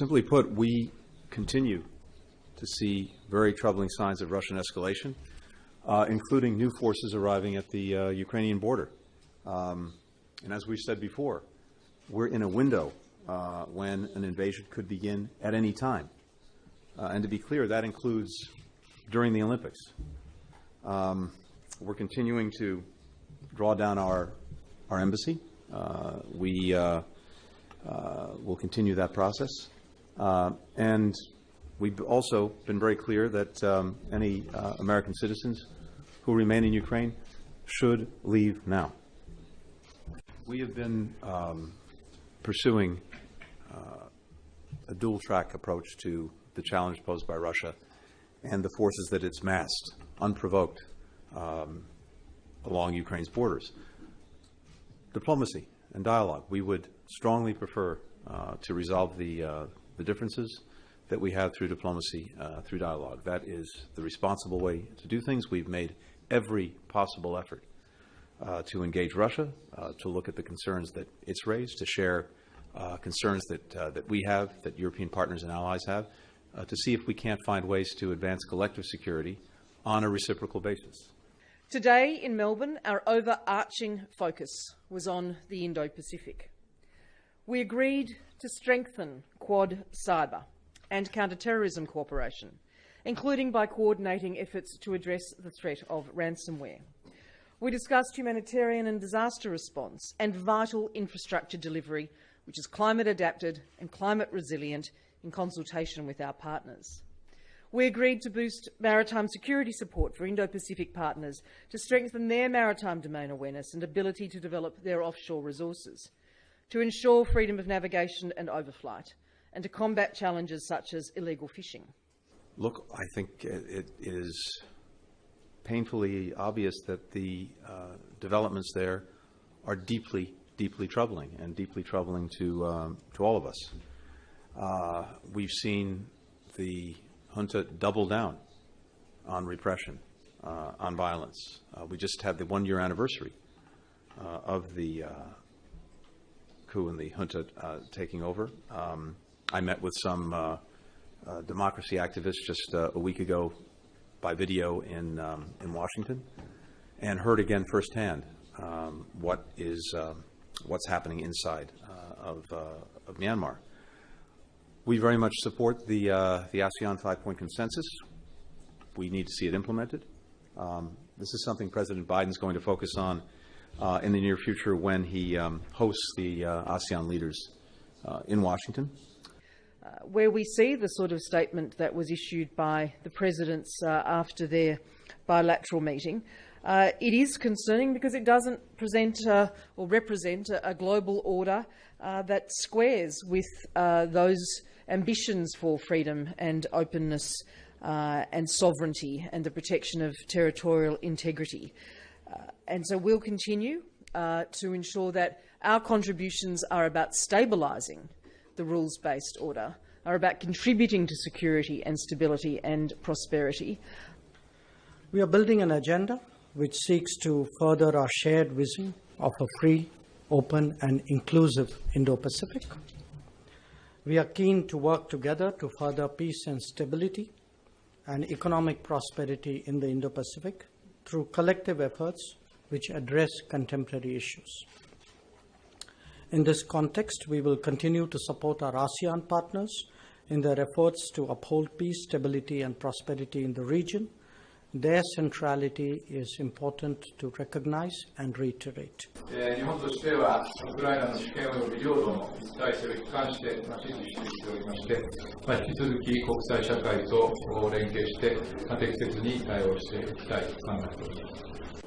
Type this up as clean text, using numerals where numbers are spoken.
Simply put, we continue to see very troubling signs of Russian escalation, including new forces arriving at the Ukrainian border. And as we've said before, we're in a window when an invasion could begin at any time. And to be clear, that includes during the Olympics. We're continuing to draw down our embassy. We will continue that process. And we've also been very clear that any American citizens who remain in Ukraine should leave now. We have been pursuing a dual-track approach to the challenge posed by Russia and the forces that it's massed, unprovoked, along Ukraine's borders. Diplomacy and dialogue. We would strongly prefer to resolve the differences that we have through diplomacy, through dialogue. That is the responsible way to do things. We've made every possible effort to engage Russia, to look at the concerns that it's raised, to share concerns that we have, that European partners and allies have, to see if we can't find ways to advance collective security on a reciprocal basis. Today in Melbourne, our overarching focus was on the Indo-Pacific. We agreed to strengthen Quad cyber and counter-terrorism cooperation, including by coordinating efforts to address the threat of ransomware. We discussed humanitarian and disaster response and vital infrastructure delivery, which is climate adapted and climate resilient, in consultation with our partners. We agreed to boost maritime security support for Indo-Pacific partners to strengthen their maritime domain awareness and ability to develop their offshore resources, to ensure freedom of navigation and overflight, and to combat challenges such as illegal fishing. Look, I think it is painfully obvious that the developments there are deeply, deeply troubling, and deeply troubling to all of us. We've seen the junta double down on repression, on violence. We just had the one-year anniversary of the coup and the junta taking over. I met with some democracy activists just a week ago by video in Washington, and heard again firsthand what's happening inside of Myanmar. We very much support the ASEAN 5-point consensus. We need to see it implemented. This is something President Biden is going to focus on in the near future when he hosts the ASEAN leaders in Washington. Where we see the sort of statement that was issued by the presidents after their bilateral meeting, it is concerning because it doesn't present or represent a global order that squares with those ambitions for freedom and openness and sovereignty and the protection of territorial integrity. And so we'll continue to ensure that our contributions are about stabilising the rules-based order, are about contributing to security and stability and prosperity. We are building an agenda which seeks to further our shared vision of a free, open and inclusive Indo-Pacific. We are keen to work together to further peace and stability and economic prosperity in the Indo-Pacific through collective efforts which address contemporary issues. In this context, we will continue to support our ASEAN partners in their efforts to uphold peace, stability and prosperity in the region. Their centrality is important to recognize and reiterate. 日本としてはウクライナの主権及び領土の一体性を一貫して支持してきておりまして、引き続き国際社会と連携して適切に対応していきたいと考えております。